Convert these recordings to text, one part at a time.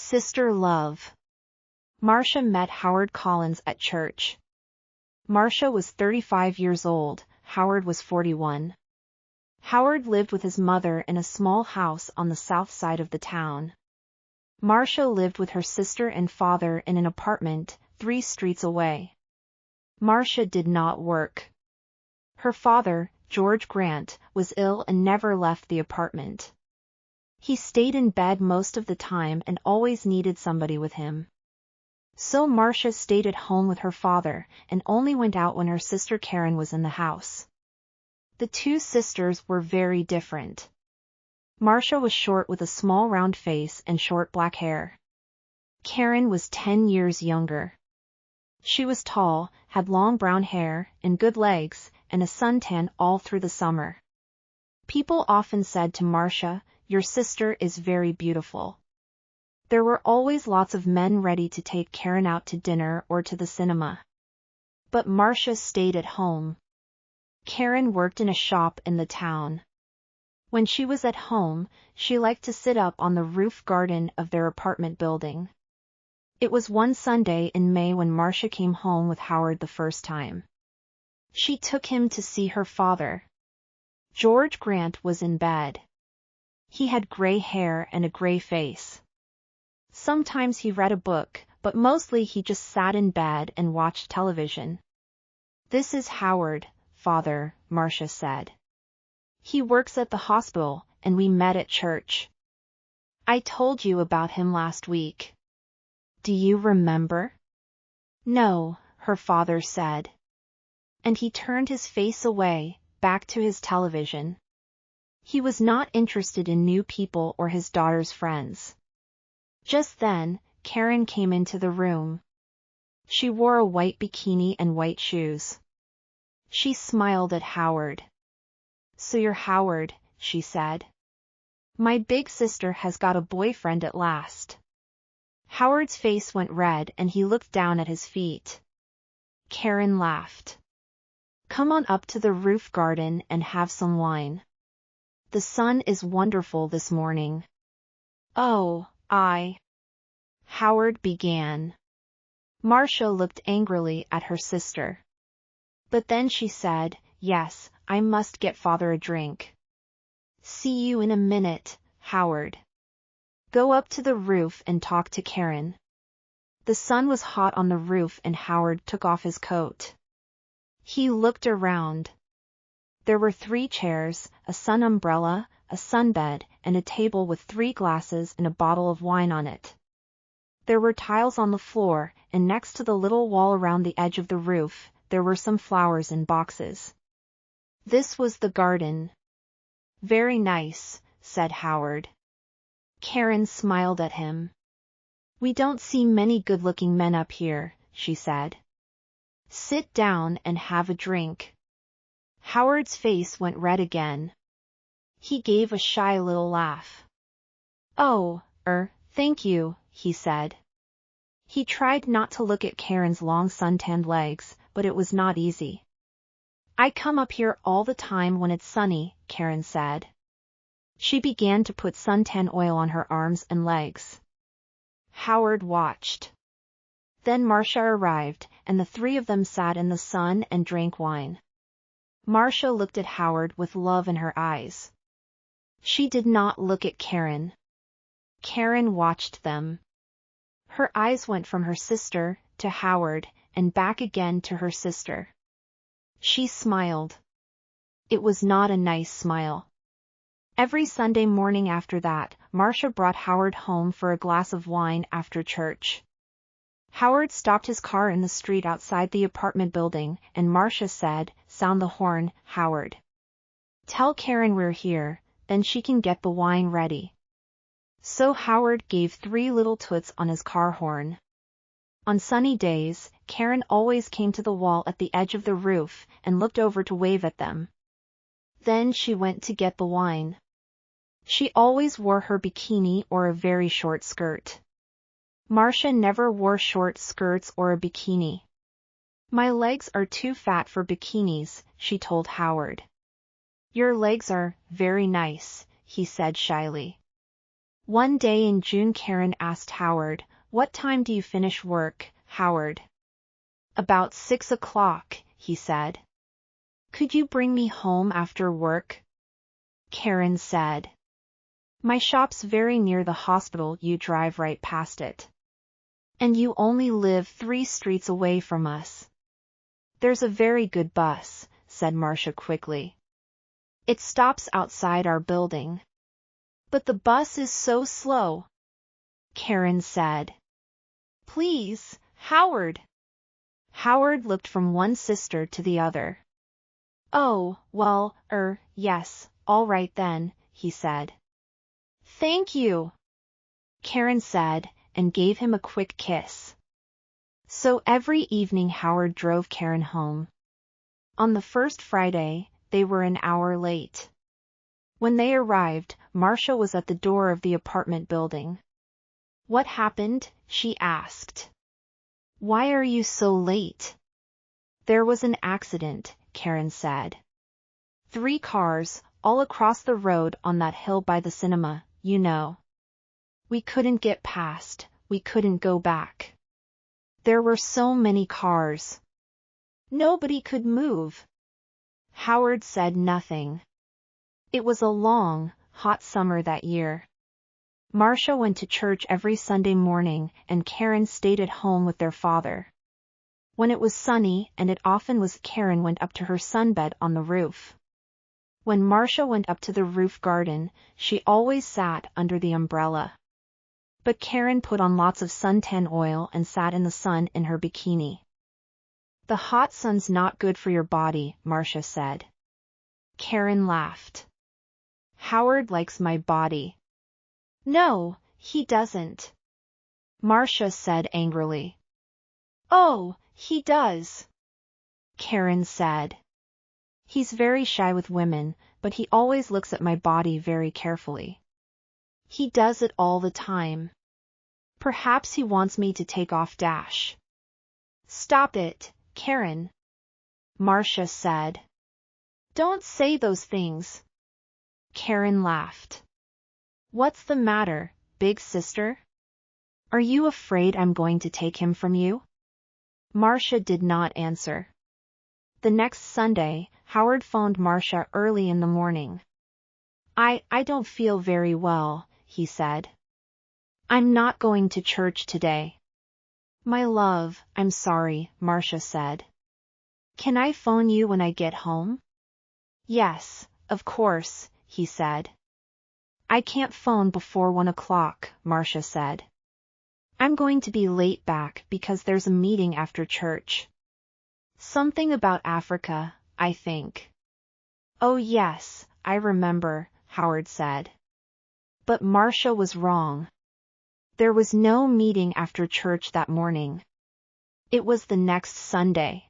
Sister love. Marcia met Howard Collins at church. Marcia was 35 years old, Howard was 41. Howard lived with his mother in a small house on the south side of the town. Marcia lived with her sister and father in an apartment 3 streets away. Marcia did not work. Her father, George Grant, was ill and never left the apartment. He stayed in bed most of the time and always needed somebody with him. So Marcia stayed at home with her father and only went out when her sister Karin was in the house. The two sisters were very different. Marcia was short with a small round face and short black hair. Karin was 10 years younger. She was tall, had long brown hair and good legs, and a suntan all through the summer. People often said to Marcia, "Your sister is very beautiful." There were always lots of men ready to take Karin out to dinner or to the cinema. But Marcia stayed at home. Karin worked in a shop in the town. When she was at home, she liked to sit up on the roof garden of their apartment building. It was one Sunday in May when Marcia came home with Howard the first time. She took him to see her father. George Grant was in bed. He had gray hair and a gray face. Sometimes he read a book, but mostly he just sat in bed and watched television. "This is Howard, Father," Marcia said. "He works at the hospital, and we met at church. I told you about him last week. Do you remember?" "No," her father said. And he turned his face away, back to his television. He was not interested in new people or his daughter's friends. Just then, Karin came into the room. She wore a white bikini and white shoes. She smiled at Howard. "So you're Howard," she said. "My big sister has got a boyfriend at last." Howard's face went red and he looked down at his feet. Karin laughed. "Come on up to the roof garden and have some wine. The sun is wonderful this morning." "Oh, Howard began. Marcia looked angrily at her sister. But then she said, "Yes, I must get father a drink." "See you in a minute, Howard. Go up to the roof and talk to Karin." The sun was hot on the roof and Howard took off his coat. He looked around. There were 3 chairs, a sun umbrella, a sunbed, and a table with 3 glasses and a bottle of wine on it. There were tiles on the floor, and next to the little wall around the edge of the roof, there were some flowers in boxes. This was the garden. "Very nice," said Howard. Karin smiled at him. "We don't see many good-looking men up here," she said. "Sit down and have a drink." Howard's face went red again. He gave a shy little laugh. "Oh, thank you," he said. He tried not to look at Karin's long suntanned legs, but it was not easy. "I come up here all the time when it's sunny," Karin said. She began to put suntan oil on her arms and legs. Howard watched. Then Marcia arrived, and the 3 of them sat in the sun and drank wine. Marcia looked at Howard with love in her eyes. She did not look at Karin. Karin watched them. Her eyes went from her sister to Howard and back again to her sister. She smiled. It was not a nice smile. Every Sunday morning after that, Marcia brought Howard home for a glass of wine after church. Howard stopped his car in the street outside the apartment building, and Marcia said, "Sound the horn, Howard. Tell Karin we're here, then she can get the wine ready." So Howard gave 3 little toots on his car horn. On sunny days, Karin always came to the wall at the edge of the roof and looked over to wave at them. Then she went to get the wine. She always wore her bikini or a very short skirt. Marcia never wore short skirts or a bikini. "My legs are too fat for bikinis," she told Howard. "Your legs are very nice," he said shyly. One day in June, Karin asked Howard, "What time do you finish work, Howard?" "About 6 o'clock, he said. "Could you bring me home after work?" Karin said. "My shop's very near the hospital, you drive right past it. And you only live 3 streets away from us." "There's a very good bus," said Marcia quickly. "It stops outside our building." "But the bus is so slow," Karin said. "Please, Howard." Howard looked from one sister to the other. "Oh, well, yes, all right then," he said. "Thank you," Karin said, and gave him a quick kiss. So every evening Howard drove Karin home. On the first Friday, they were an hour late. When they arrived, Marcia was at the door of the apartment building. "What happened?" she asked. "Why are you so late?" "There was an accident," Karin said. 3 cars, all across the road on that hill by the cinema, you know. We couldn't get past, we couldn't go back. There were so many cars. Nobody could move." Howard said nothing. It was a long, hot summer that year. Marcia went to church every Sunday morning, and Karin stayed at home with their father. When it was sunny, and it often was, Karin went up to her sunbed on the roof. When Marcia went up to the roof garden, she always sat under the umbrella. But Karin put on lots of suntan oil and sat in the sun in her bikini. "The hot sun's not good for your body," Marcia said. Karin laughed. "Howard likes my body." "No, he doesn't," Marcia said angrily. "Oh, he does," Karin said. "He's very shy with women, but he always looks at my body very carefully. He does it all the time. Perhaps he wants me to take off dash." "Stop it, Karin," Marcia said. "Don't say those things." Karin laughed. "What's the matter, big sister? Are you afraid I'm going to take him from you?" Marcia did not answer. The next Sunday, Howard phoned Marcia early in the morning. I don't feel very well," he said. "I'm not going to church today." "My love, I'm sorry," Marcia said. "Can I phone you when I get home?" "Yes, of course," he said. "I can't phone before 1 o'clock," Marcia said. "I'm going to be late back because there's a meeting after church. Something about Africa, I think." "Oh yes, I remember," Howard said. But Marcia was wrong. There was no meeting after church that morning. It was the next Sunday.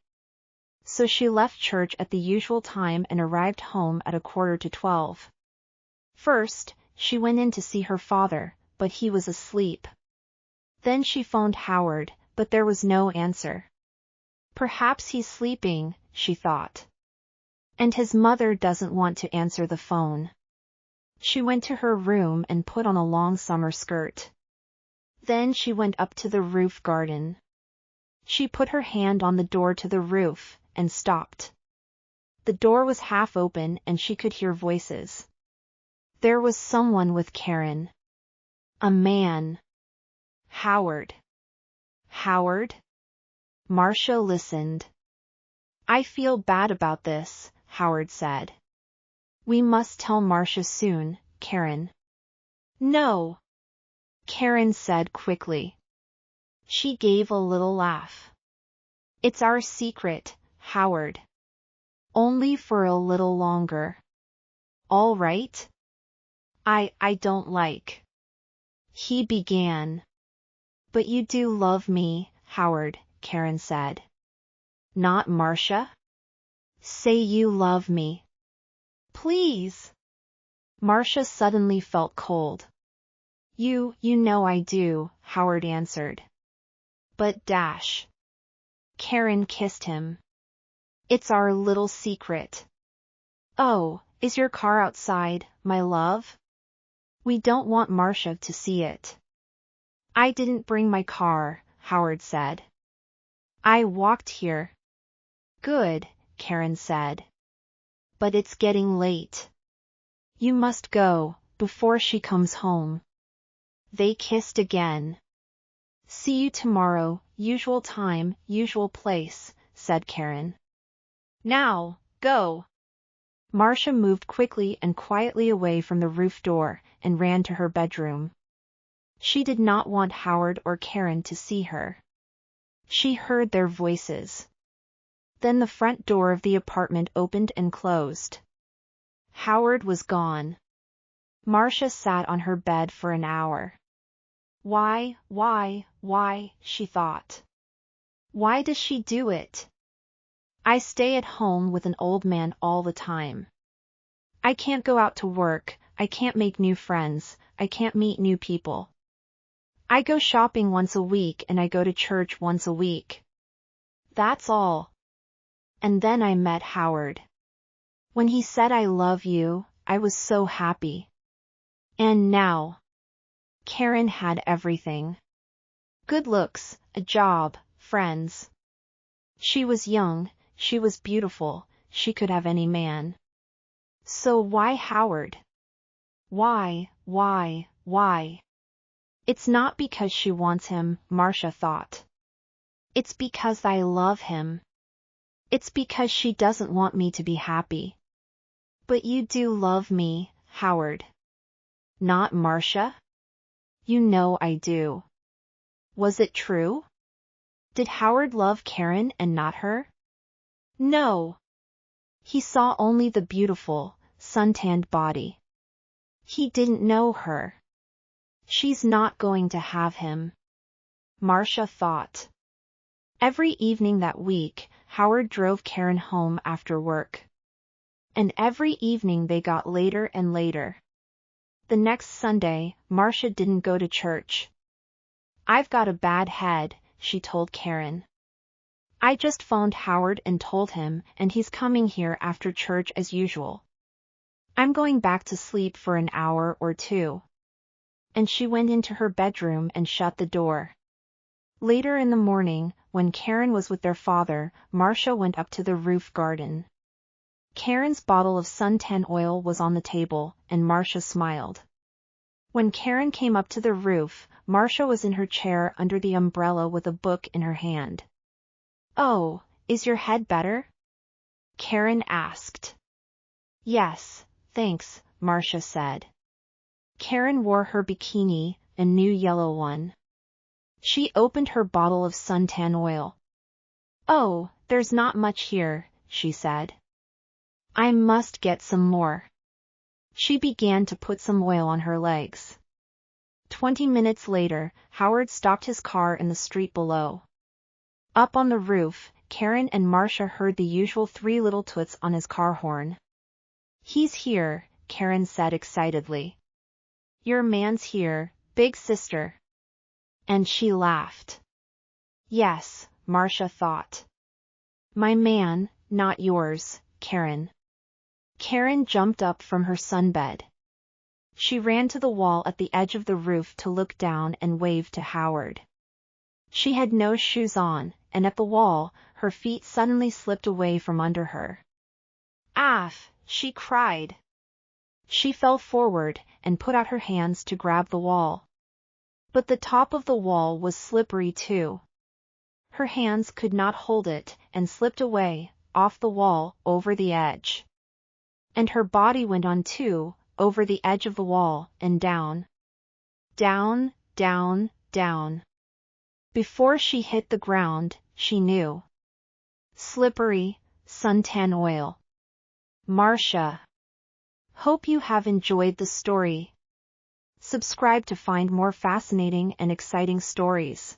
So she left church at the usual time and arrived home at 11:45. First, she went in to see her father, but he was asleep. Then she phoned Howard, but there was no answer. Perhaps he's sleeping, she thought. And his mother doesn't want to answer the phone. She went to her room and put on a long summer skirt. Then she went up to the roof garden. She put her hand on the door to the roof, and stopped. The door was half open and she could hear voices. There was someone with Karin. A man. Howard. Howard? Marcia listened. "I feel bad about this," Howard said. "We must tell Marcia soon, Karin." "No," Karin said quickly. She gave a little laugh. "It's our secret, Howard. Only for a little longer. All right?" I don't like," he began. "But you do love me, Howard," Karin said. "Not Marcia? Say you love me. Please." Marcia suddenly felt cold. You know I do," Howard answered. "But dash." Karin kissed him. "It's our little secret." "Oh, is your car outside, my love?" We don't want Marcia to see it. I didn't bring my car, Howard said. I walked here. Good, Karin said. But it's getting late. You must go, before she comes home. They kissed again. See you tomorrow, usual time, usual place, said Karin. Now, go. Marcia moved quickly and quietly away from the roof door and ran to her bedroom. She did not want Howard or Karin to see her. She heard their voices. Then the front door of the apartment opened and closed. Howard was gone. Marcia sat on her bed for an hour. Why, she thought. Why does she do it? I stay at home with an old man all the time. I can't go out to work, I can't make new friends, I can't meet new people. I go shopping once a week and I go to church once a week. That's all. And then I met Howard. When he said I love you, I was so happy. And now. Karin had everything. Good looks, a job, friends. She was young, she was beautiful, she could have any man. So why Howard? Why? It's not because she wants him, Marcia thought. It's because I love him. It's because she doesn't want me to be happy. But you do love me, Howard. Not Marcia? You know I do. Was it true? Did Howard love Karin and not her? No. He saw only the beautiful, suntanned body. He didn't know her. She's not going to have him. Marcia thought. Every evening that week, Howard drove Karin home after work. And every evening they got later and later. The next Sunday, Marcia didn't go to church. I've got a bad head, she told Karin. I just phoned Howard and told him, and he's coming here after church as usual. I'm going back to sleep for an hour or two. And she went into her bedroom and shut the door. Later in the morning, when Karin was with their father, Marcia went up to the roof garden. Karin's bottle of suntan oil was on the table, and Marcia smiled. When Karin came up to the roof, Marcia was in her chair under the umbrella with a book in her hand. Oh, is your head better? Karin asked. Yes, thanks, Marcia said. Karin wore her bikini, a new yellow one. She opened her bottle of suntan oil. Oh, there's not much here, she said. I must get some more. She began to put some oil on her legs. 20 minutes later, Howard stopped his car in the street below. Up on the roof, Karin and Marcia heard the usual 3 little toots on his car horn. He's here, Karin said excitedly. Your man's here, big sister. And she laughed. Yes, Marcia thought. My man, not yours, Karin. Karin jumped up from her sunbed. She ran to the wall at the edge of the roof to look down and wave to Howard. She had no shoes on, and at the wall, her feet suddenly slipped away from under her. Aff, she cried. She fell forward and put out her hands to grab the wall. But the top of the wall was slippery too. Her hands could not hold it and slipped away, off the wall, over the edge. And her body went on too, over the edge of the wall, and down. Down, down, down. Before she hit the ground, she knew. Slippery, suntan oil. Marcia. Hope you have enjoyed the story. Subscribe to find more fascinating and exciting stories.